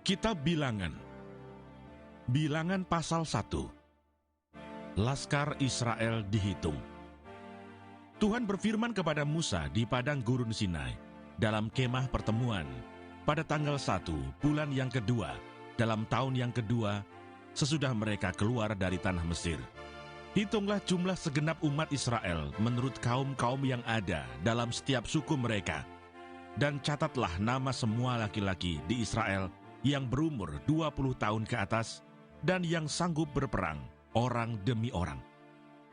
Kitab Bilangan. Bilangan pasal 1. Laskar Israel dihitung. Tuhan berfirman kepada Musa di padang gurun Sinai dalam kemah pertemuan pada tanggal 1 bulan yang kedua dalam tahun yang kedua sesudah mereka keluar dari tanah Mesir. Hitunglah jumlah segenap umat Israel menurut kaum-kaum yang ada dalam setiap suku mereka, dan catatlah nama semua laki-laki di Israel yang berumur 20 tahun ke atas dan yang sanggup berperang, orang demi orang.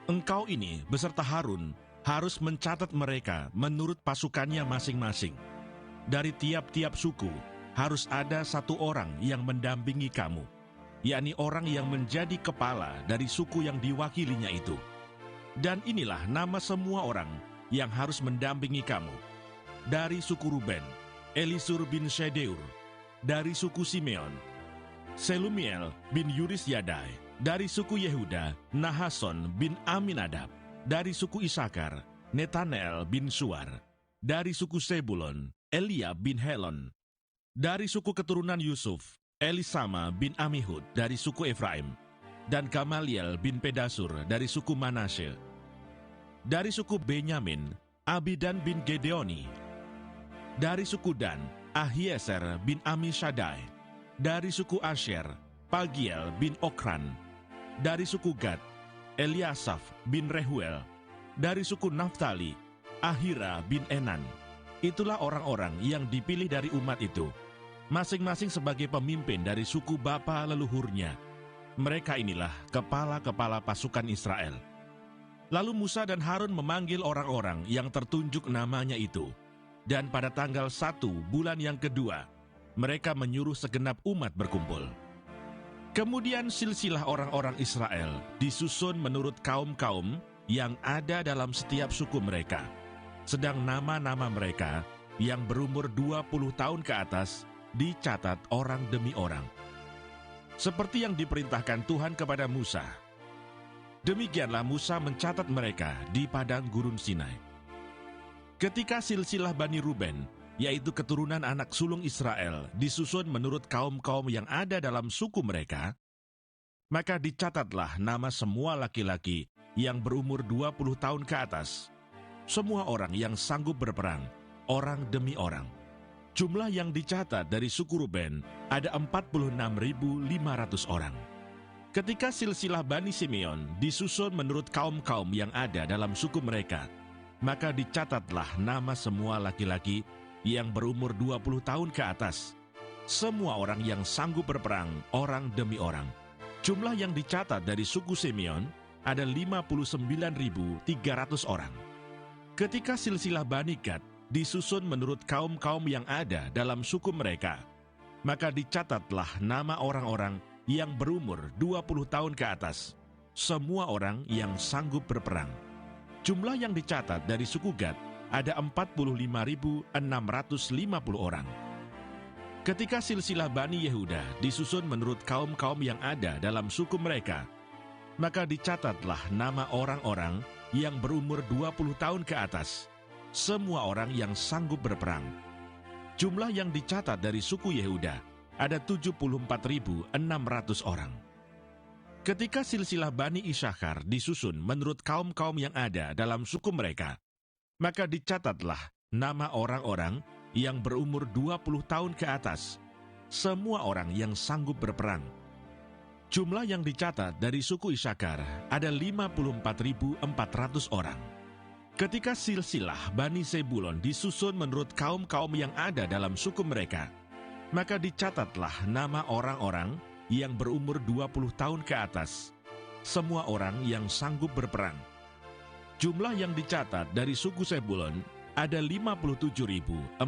Engkau ini beserta Harun harus mencatat mereka menurut pasukannya masing-masing. Dari tiap-tiap suku harus ada satu orang yang mendampingi kamu, yakni orang yang menjadi kepala dari suku yang diwakilinya itu. Dan inilah nama semua orang yang harus mendampingi kamu. Dari suku Ruben, Elisur bin Shedeur. Dari suku Simeon, Selumiel bin Yuris Yadai. Dari suku Yehuda, Nahason bin Aminadab. Dari suku Isakar, Netanel bin Suar. Dari suku Sebulon, Eliab bin Helon. Dari suku keturunan Yusuf, Elisama bin Amihud dari suku Efraim, dan Gamaliel bin Pedasur dari suku Manasye. Dari suku Benyamin, Abidan bin Gedeoni. Dari suku Dan, Ahieser bin Amishadai. Dari suku Asher, Pagiel bin Okran. Dari suku Gad, Eliasaf bin Rehuel. Dari suku Naftali, Ahira bin Enan. Itulah orang-orang yang dipilih dari umat itu, masing-masing sebagai pemimpin dari suku bapa leluhurnya. Mereka inilah kepala-kepala pasukan Israel. Lalu Musa dan Harun memanggil orang-orang yang tertunjuk namanya itu. Dan pada tanggal 1 bulan yang kedua, mereka menyuruh segenap umat berkumpul. Kemudian silsilah orang-orang Israel disusun menurut kaum-kaum yang ada dalam setiap suku mereka. Sedang nama-nama mereka yang berumur 20 tahun ke atas dicatat orang demi orang, seperti yang diperintahkan Tuhan kepada Musa. Demikianlah Musa mencatat mereka di padang gurun Sinai. Ketika silsilah Bani Ruben, yaitu keturunan anak sulung Israel, disusun menurut kaum-kaum yang ada dalam suku mereka, maka dicatatlah nama semua laki-laki yang berumur 20 tahun ke atas, semua orang yang sanggup berperang, orang demi orang. Jumlah yang dicatat dari suku Ruben ada 46.500 orang. Ketika silsilah Bani Simeon disusun menurut kaum-kaum yang ada dalam suku mereka, maka dicatatlah nama semua laki-laki yang berumur 20 tahun ke atas, semua orang yang sanggup berperang, orang demi orang. Jumlah yang dicatat dari suku Simeon ada 59.300 orang. Ketika silsilah Bani Gad disusun menurut kaum-kaum yang ada dalam suku mereka, maka dicatatlah nama orang-orang yang berumur 20 tahun ke atas, semua orang yang sanggup berperang. Jumlah yang dicatat dari suku Gad ada 45.650 orang. Ketika silsilah Bani Yehuda disusun menurut kaum-kaum yang ada dalam suku mereka, maka dicatatlah nama orang-orang yang berumur 20 tahun ke atas, semua orang yang sanggup berperang. Jumlah yang dicatat dari suku Yehuda ada 74.600 orang. Ketika silsilah Bani Isakar disusun menurut kaum-kaum yang ada dalam suku mereka, maka dicatatlah nama orang-orang yang berumur 20 tahun ke atas, semua orang yang sanggup berperang. Jumlah yang dicatat dari suku Isakar ada 54.400 orang. Ketika silsilah Bani Sebulon disusun menurut kaum-kaum yang ada dalam suku mereka, maka dicatatlah nama orang-orang yang berumur 20 tahun ke atas, semua orang yang sanggup berperang. Jumlah yang dicatat dari suku Sebulon ada 57.400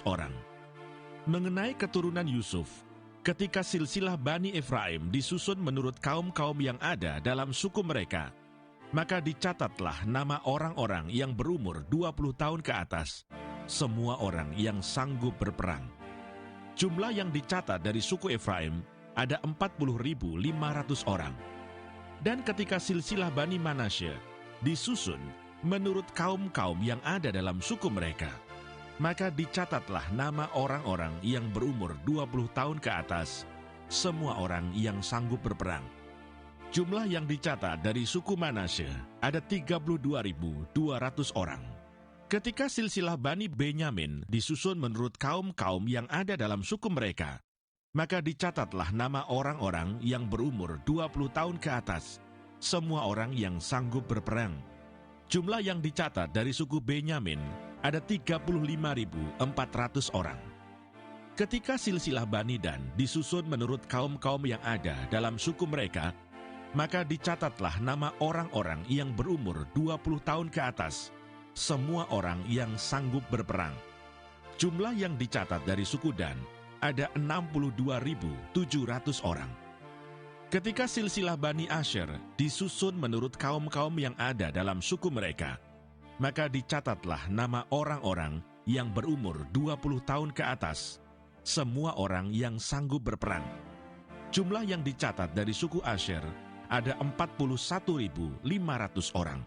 orang. Mengenai keturunan Yusuf, ketika silsilah Bani Efraim disusun menurut kaum-kaum yang ada dalam suku mereka, maka dicatatlah nama orang-orang yang berumur 20 tahun ke atas, semua orang yang sanggup berperang. Jumlah yang dicatat dari suku Efraim ada 40.500 orang. Dan ketika silsilah Bani Manasye disusun menurut kaum-kaum yang ada dalam suku mereka, maka dicatatlah nama orang-orang yang berumur 20 tahun ke atas, semua orang yang sanggup berperang. Jumlah yang dicatat dari suku Manasye ada 32.200 orang. Ketika silsilah Bani Benyamin disusun menurut kaum-kaum yang ada dalam suku mereka, maka dicatatlah nama orang-orang yang berumur 20 tahun ke atas, semua orang yang sanggup berperang. Jumlah yang dicatat dari suku Benyamin ada 35.400 orang. Ketika silsilah Bani Dan disusun menurut kaum-kaum yang ada dalam suku mereka, maka dicatatlah nama orang-orang yang berumur 20 tahun ke atas, semua orang yang sanggup berperang. Jumlah yang dicatat dari suku Dan ada 62.700 orang. Ketika silsilah Bani Asher disusun menurut kaum-kaum yang ada dalam suku mereka, maka dicatatlah nama orang-orang yang berumur 20 tahun ke atas, semua orang yang sanggup berperang. Jumlah yang dicatat dari suku Asher ada 41.500 orang.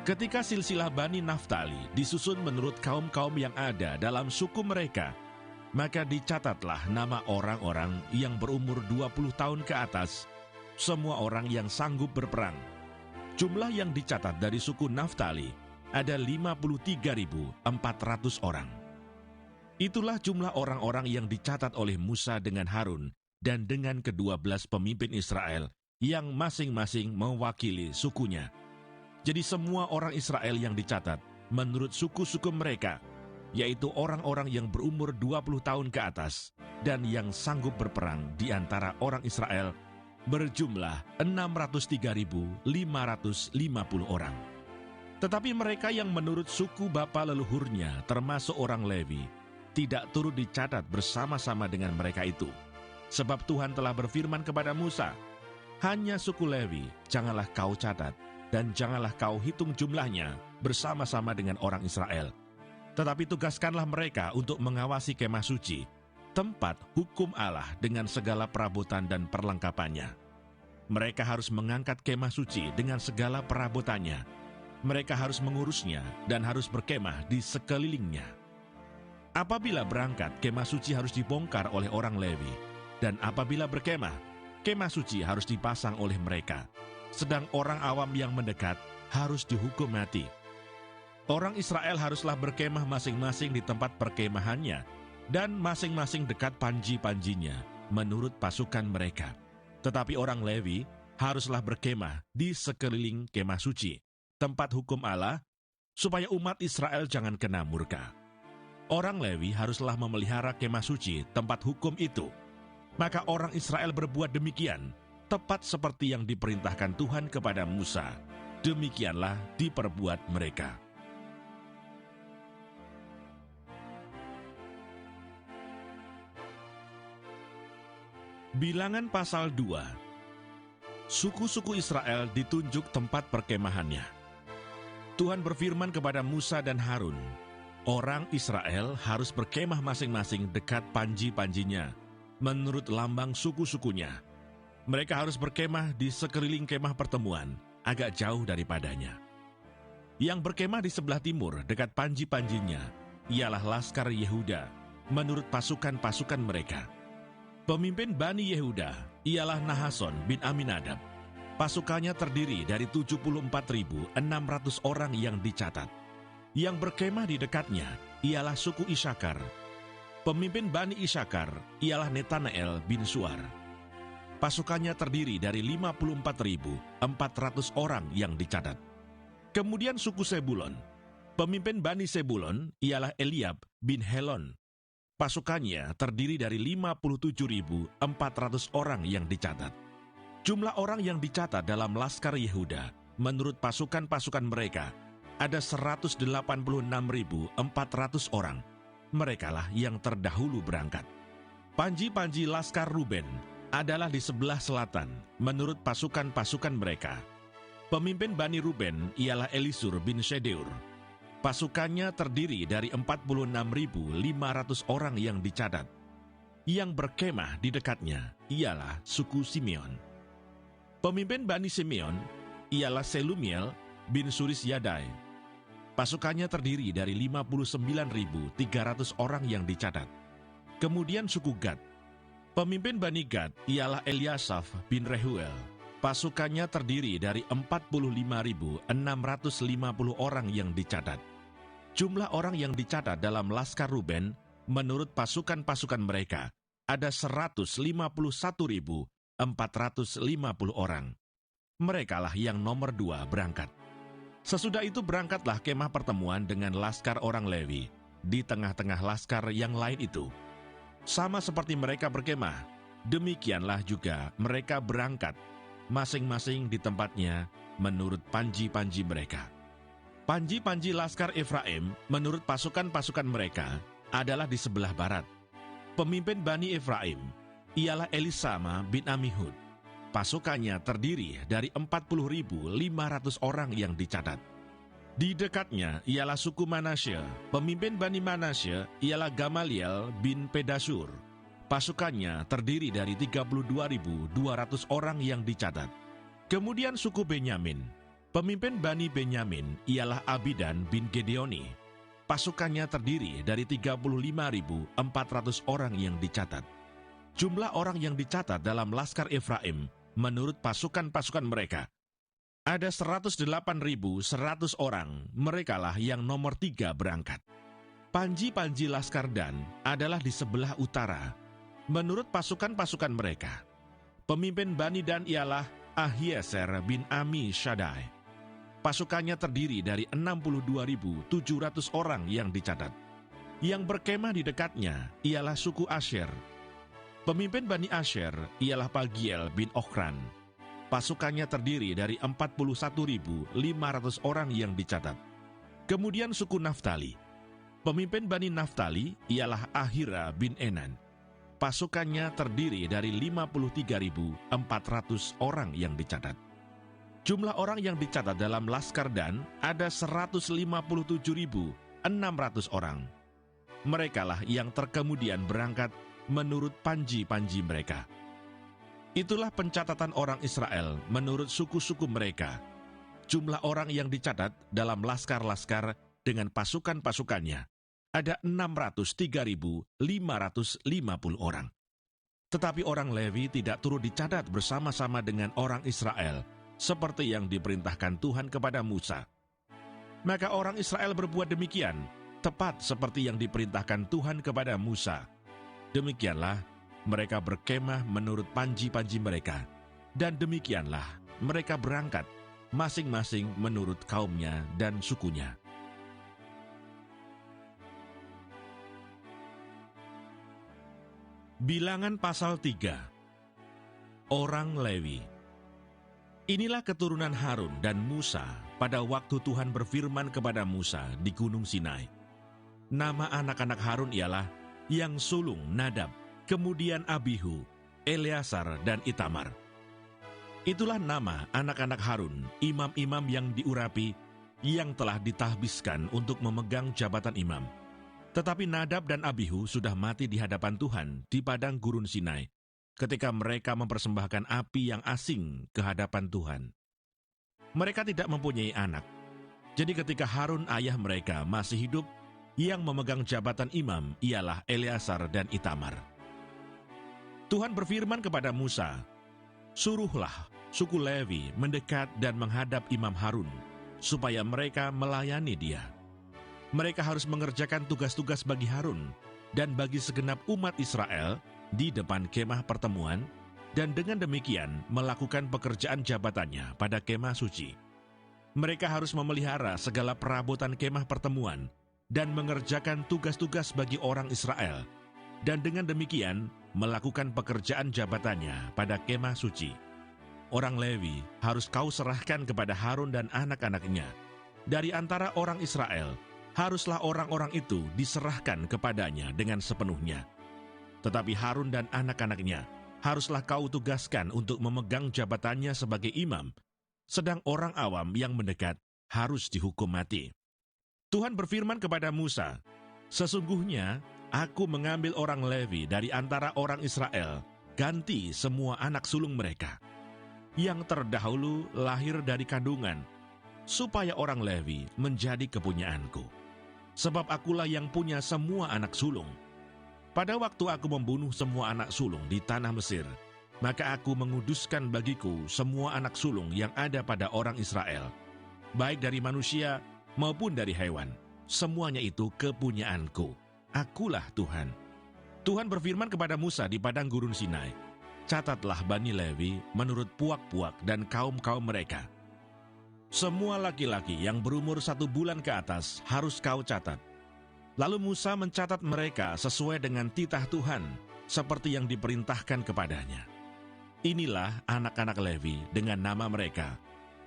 Ketika silsilah Bani Naftali disusun menurut kaum-kaum yang ada dalam suku mereka, maka dicatatlah nama orang-orang yang berumur 20 tahun ke atas, semua orang yang sanggup berperang. Jumlah yang dicatat dari suku Naftali ada 53.400 orang. Itulah jumlah orang-orang yang dicatat oleh Musa dengan Harun dan dengan ke-12 pemimpin Israel yang masing-masing mewakili sukunya. Jadi semua orang Israel yang dicatat menurut suku-suku mereka, yaitu orang-orang yang berumur 20 tahun ke atas dan yang sanggup berperang di antara orang Israel, berjumlah 603.550 orang. Tetapi mereka yang menurut suku bapa leluhurnya termasuk orang Lewi, tidak turut dicatat bersama-sama dengan mereka itu. Sebab Tuhan telah berfirman kepada Musa, hanya suku Lewi janganlah kau catat, dan janganlah kau hitung jumlahnya bersama-sama dengan orang Israel. Tetapi tugaskanlah mereka untuk mengawasi kemah suci, tempat hukum Allah dengan segala perabotan dan perlengkapannya. Mereka harus mengangkat kemah suci dengan segala perabotannya. Mereka harus mengurusnya dan harus berkemah di sekelilingnya. Apabila berangkat, kemah suci harus dibongkar oleh orang Lewi, dan apabila berkemah, kemah suci harus dipasang oleh mereka, sedang orang awam yang mendekat harus dihukum mati. Orang Israel haruslah berkemah masing-masing di tempat perkemahannya, dan masing-masing dekat panji-panjinya, menurut pasukan mereka. Tetapi orang Lewi haruslah berkemah di sekeliling kemah suci, tempat hukum Allah, supaya umat Israel jangan kena murka. Orang Lewi haruslah memelihara kemah suci, tempat hukum itu. Maka orang Israel berbuat demikian, tepat seperti yang diperintahkan Tuhan kepada Musa. Demikianlah diperbuat mereka. Bilangan pasal 2. Suku-suku Israel ditunjuk tempat perkemahannya. Tuhan berfirman kepada Musa dan Harun, orang Israel harus berkemah masing-masing dekat panji-panjinya, menurut lambang suku-sukunya. Mereka harus berkemah di sekeliling kemah pertemuan, agak jauh daripadanya. Yang berkemah di sebelah timur, dekat panji-panjinya, ialah Laskar Yehuda, menurut pasukan-pasukan mereka. Pemimpin Bani Yehuda ialah Nahason bin Aminadab. Pasukannya terdiri dari 74.600 orang yang dicatat. Yang berkemah di dekatnya ialah suku Isakar. Pemimpin Bani Isakar ialah Netanael bin Suar. Pasukannya terdiri dari 54.400 orang yang dicatat. Kemudian suku Sebulon. Pemimpin Bani Sebulon ialah Eliab bin Helon. Pasukannya terdiri dari 57.400 orang yang dicatat. Jumlah orang yang dicatat dalam Laskar Yehuda menurut pasukan-pasukan mereka ada 186.400 orang. Merekalah yang terdahulu berangkat. Panji-panji Laskar Ruben adalah di sebelah selatan menurut pasukan-pasukan mereka. Pemimpin Bani Ruben ialah Elisur bin Shedeur. Pasukannya terdiri dari 46.500 orang yang dicatat. Yang berkemah di dekatnya ialah suku Simeon. Pemimpin Bani Simeon ialah Selumiel bin Suris Yadai. pasukannya terdiri dari 59.300 orang yang dicatat. Kemudian suku Gad, pemimpin Bani Gad ialah Eliasaf bin Rehuel. Pasukannya terdiri dari 45.650 orang yang dicatat. Jumlah orang yang dicatat dalam Laskar Ruben menurut pasukan-pasukan mereka ada 151.450 orang. Merekalah yang nomor 2 berangkat. Sesudah itu berangkatlah kemah pertemuan dengan laskar orang Lewi di tengah-tengah laskar yang lain itu. Sama seperti mereka berkemah, demikianlah juga mereka berangkat, masing-masing di tempatnya menurut panji-panji mereka. Panji-panji laskar Efraim menurut pasukan-pasukan mereka adalah di sebelah barat. Pemimpin Bani Efraim ialah Elisama bin Amihud. Pasukannya terdiri dari 40.500 orang yang dicatat. Di dekatnya ialah suku Manasye. Pemimpin Bani Manasye ialah Gamaliel bin Pedasur. Pasukannya terdiri dari 32.200 orang yang dicatat. Kemudian suku Benyamin. Pemimpin Bani Benyamin ialah Abidan bin Gedeoni. Pasukannya terdiri dari 35.400 orang yang dicatat. Jumlah orang yang dicatat dalam Laskar Efraim menurut pasukan-pasukan mereka ada 108.100 orang, merekalah yang nomor 3 berangkat. Panji-panji Laskar Dan adalah di sebelah utara, menurut pasukan-pasukan mereka. Pemimpin Bani Dan ialah Ahieser bin Ami Shaddai. Pasukannya terdiri dari 62.700 orang yang dicatat. Yang berkemah di dekatnya ialah suku Asher. Pemimpin Bani Asher ialah Pagiel bin Okran. Pasukannya terdiri dari 41.500 orang yang dicatat. Kemudian suku Naftali. Pemimpin Bani Naftali ialah Ahira bin Enan. Pasukannya terdiri dari 53.400 orang yang dicatat. Jumlah orang yang dicatat dalam Laskar Dan ada 157.600 orang. Merekalah yang terkemudian berangkat menurut panji-panji mereka. Itulah pencatatan orang Israel menurut suku-suku mereka. Jumlah orang yang dicatat dalam laskar-laskar dengan pasukan-pasukannya ada 603.550 orang. Tetapi orang Lewi tidak turut dicatat bersama-sama dengan orang Israel, seperti yang diperintahkan Tuhan kepada Musa. Maka orang Israel berbuat demikian, tepat seperti yang diperintahkan Tuhan kepada Musa. Demikianlah mereka berkemah menurut panji-panji mereka, dan demikianlah mereka berangkat, masing-masing menurut kaumnya dan sukunya. Bilangan pasal 3. Orang Lewi. Inilah keturunan Harun dan Musa pada waktu Tuhan berfirman kepada Musa di Gunung Sinai. Nama anak-anak Harun ialah yang sulung Nadab, kemudian Abihu, Eleazar, dan Itamar. Itulah nama anak-anak Harun, imam-imam yang diurapi, yang telah ditahbiskan untuk memegang jabatan imam. Tetapi Nadab dan Abihu sudah mati di hadapan Tuhan di padang gurun Sinai, ketika mereka mempersembahkan api yang asing ke hadapan Tuhan. Mereka tidak mempunyai anak. Jadi ketika Harun ayah mereka masih hidup, yang memegang jabatan imam ialah Eleazar dan Itamar. Tuhan berfirman kepada Musa, "Suruhlah suku Lewi mendekat dan menghadap Imam Harun, supaya mereka melayani dia. Mereka harus mengerjakan tugas-tugas bagi Harun dan bagi segenap umat Israel di depan kemah pertemuan, dan dengan demikian melakukan pekerjaan jabatannya pada kemah suci. Mereka harus memelihara segala perabotan kemah pertemuan dan mengerjakan tugas-tugas bagi orang Israel, dan dengan demikian melakukan pekerjaan jabatannya pada kemah suci. Orang Lewi harus kau serahkan kepada Harun dan anak-anaknya. Dari antara orang Israel, haruslah orang-orang itu diserahkan kepadanya dengan sepenuhnya. Tetapi Harun dan anak-anaknya haruslah kau tugaskan untuk memegang jabatannya sebagai imam, sedang orang awam yang mendekat harus dihukum mati." Tuhan berfirman kepada Musa, "Sesungguhnya aku mengambil orang Lewi dari antara orang Israel, ganti semua anak sulung mereka. Yang terdahulu lahir dari kandungan, supaya orang Lewi menjadi kepunyaanku. Sebab akulah yang punya semua anak sulung. Pada waktu aku membunuh semua anak sulung di tanah Mesir, maka aku menguduskan bagiku semua anak sulung yang ada pada orang Israel, baik dari manusia maupun dari hewan. Semuanya itu kepunyaanku. Akulah Tuhan. Tuhan berfirman kepada Musa di padang gurun Sinai, catatlah Bani Lewi menurut puak-puak dan kaum-kaum mereka. Semua laki-laki yang berumur 1 bulan ke atas harus kau catat. Lalu Musa mencatat mereka sesuai dengan titah Tuhan, seperti yang diperintahkan kepadanya. Inilah anak-anak Lewi dengan nama mereka,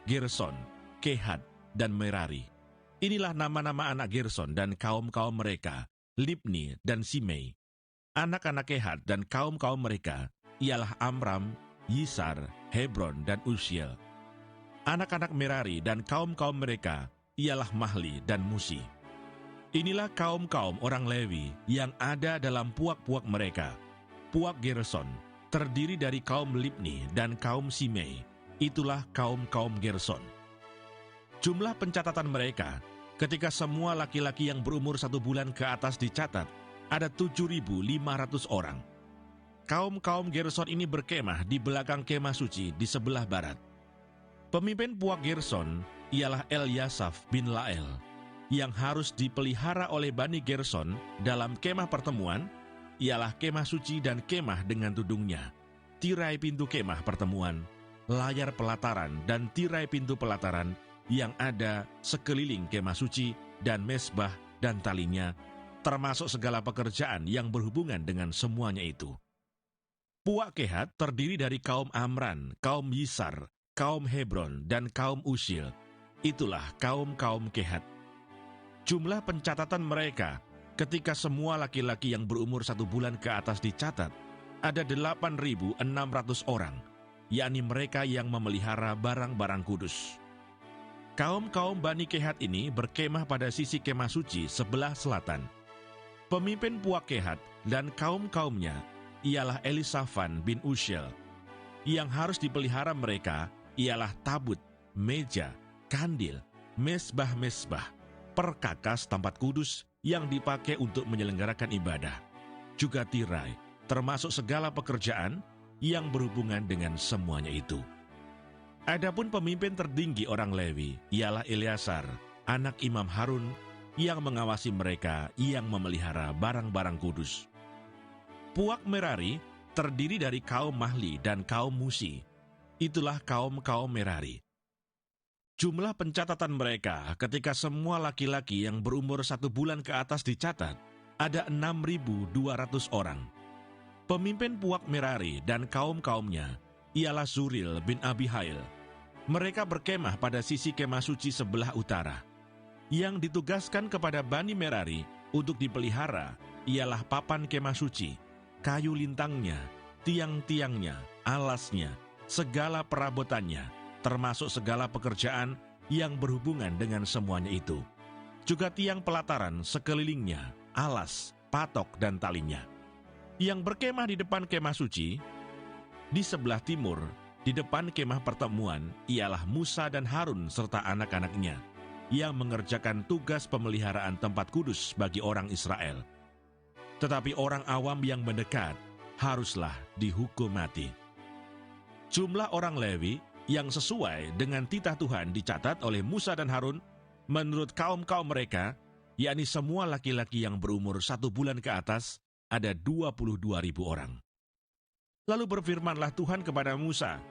Gerson, Kehat, dan Merari. Inilah nama-nama anak Gerson dan kaum-kaum mereka, Libni dan Simei. Anak-anak Kehat dan kaum-kaum mereka ialah Amram, Yisar, Hebron, dan Uziel. Anak-anak Merari dan kaum-kaum mereka ialah Mahli dan Musi. Inilah kaum-kaum orang Lewi yang ada dalam puak-puak mereka. Puak Gerson terdiri dari kaum Libni dan kaum Simei. Itulah kaum-kaum Gerson. Jumlah pencatatan mereka ketika semua laki-laki yang berumur 1 bulan ke atas dicatat, ada 7.500 orang. Kaum-kaum Gerson ini berkemah di belakang kemah suci di sebelah barat. Pemimpin puak Gerson ialah Eliasaf bin Lael, yang harus dipelihara oleh Bani Gerson dalam kemah pertemuan, ialah kemah suci dan kemah dengan tudungnya, tirai pintu kemah pertemuan, layar pelataran dan tirai pintu pelataran yang ada sekeliling kemah suci dan mesbah dan talinya, termasuk segala pekerjaan yang berhubungan dengan semuanya itu. Puak Kehat terdiri dari kaum Amran, kaum Yisar, kaum Hebron, dan kaum Uziel. Itulah kaum-kaum Kehat. Jumlah pencatatan mereka ketika semua laki-laki yang berumur 1 bulan ke atas dicatat, ada 8.600 orang, yakni mereka yang memelihara barang-barang kudus. Kaum-kaum Bani Kehat ini berkemah pada sisi kemah suci sebelah selatan. Pemimpin puak Kehat dan kaum-kaumnya ialah Elisafan bin Uziel. Yang harus dipelihara mereka ialah tabut, meja, kandil, mesbah-mesbah, perkakas tempat kudus yang dipakai untuk menyelenggarakan ibadah, juga tirai, termasuk segala pekerjaan yang berhubungan dengan semuanya itu. Adapun pemimpin tertinggi orang Lewi ialah Eleazar, anak Imam Harun, yang mengawasi mereka yang memelihara barang-barang kudus. Puak Merari terdiri dari kaum Mahli dan kaum Musi. Itulah kaum-kaum Merari. Jumlah pencatatan mereka ketika semua laki-laki yang berumur 1 bulan ke atas dicatat, ada 6.200 orang. Pemimpin puak Merari dan kaum-kaumnya ialah Zuril bin Abihail. Mereka berkemah pada sisi kemah suci sebelah utara. Yang ditugaskan kepada Bani Merari untuk dipelihara ialah papan kemah suci, kayu lintangnya, tiang-tiangnya, alasnya, segala perabotannya, termasuk segala pekerjaan yang berhubungan dengan semuanya itu. Juga tiang pelataran sekelilingnya, alas, patok, dan talinya. Yang berkemah di depan kemah suci, di sebelah timur, di depan kemah pertemuan, ialah Musa dan Harun serta anak-anaknya, yang mengerjakan tugas pemeliharaan tempat kudus bagi orang Israel. Tetapi orang awam yang mendekat haruslah dihukum mati. Jumlah orang Lewi yang sesuai dengan titah Tuhan dicatat oleh Musa dan Harun menurut kaum-kaum mereka, yakni semua laki-laki yang berumur 1 bulan ke atas, ada 22.000 orang. Lalu berfirmanlah Tuhan kepada Musa,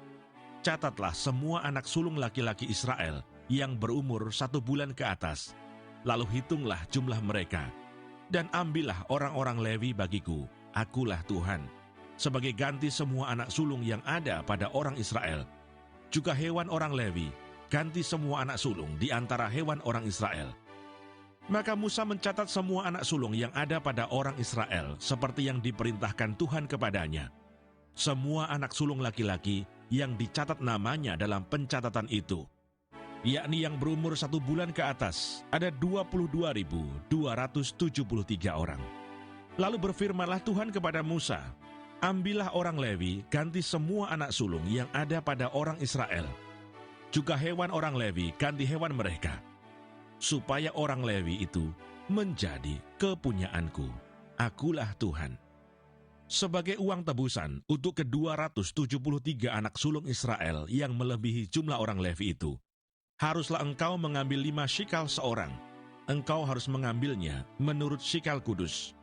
catatlah semua anak sulung laki-laki Israel yang berumur 1 bulan ke atas, lalu hitunglah jumlah mereka, dan ambillah orang-orang Lewi bagiku, akulah Tuhan, sebagai ganti semua anak sulung yang ada pada orang Israel. Juga hewan orang Lewi, ganti semua anak sulung di antara hewan orang Israel. Maka Musa mencatat semua anak sulung yang ada pada orang Israel, seperti yang diperintahkan Tuhan kepadanya. Semua anak sulung laki-laki yang dicatat namanya dalam pencatatan itu, yakni yang berumur 1 bulan ke atas, ada 22.273 orang. Lalu berfirmanlah Tuhan kepada Musa, ambillah orang Lewi, ganti semua anak sulung yang ada pada orang Israel. juga hewan orang Lewi ganti hewan mereka, supaya orang Lewi itu menjadi kepunyaanku. Akulah Tuhan. Sebagai uang tebusan untuk ke-273 anak sulung Israel yang melebihi jumlah orang Lewi itu, haruslah engkau mengambil 5 shikal seorang. Engkau harus mengambilnya menurut shikal kudus.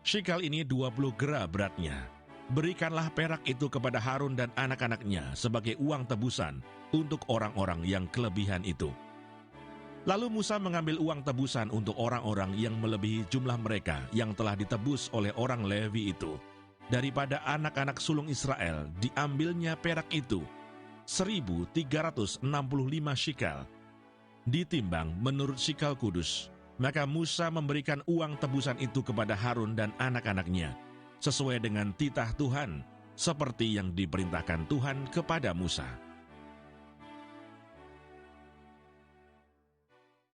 Shikal ini 20 gera beratnya. Berikanlah perak itu kepada Harun dan anak-anaknya sebagai uang tebusan untuk orang-orang yang kelebihan itu. Lalu Musa mengambil uang tebusan untuk orang-orang yang melebihi jumlah mereka yang telah ditebus oleh orang Lewi itu. Daripada anak-anak sulung Israel diambilnya perak itu 1.365 shikal. Ditimbang menurut shikal kudus, maka Musa memberikan uang tebusan itu kepada Harun dan anak-anaknya, sesuai dengan titah Tuhan, seperti yang diperintahkan Tuhan kepada Musa.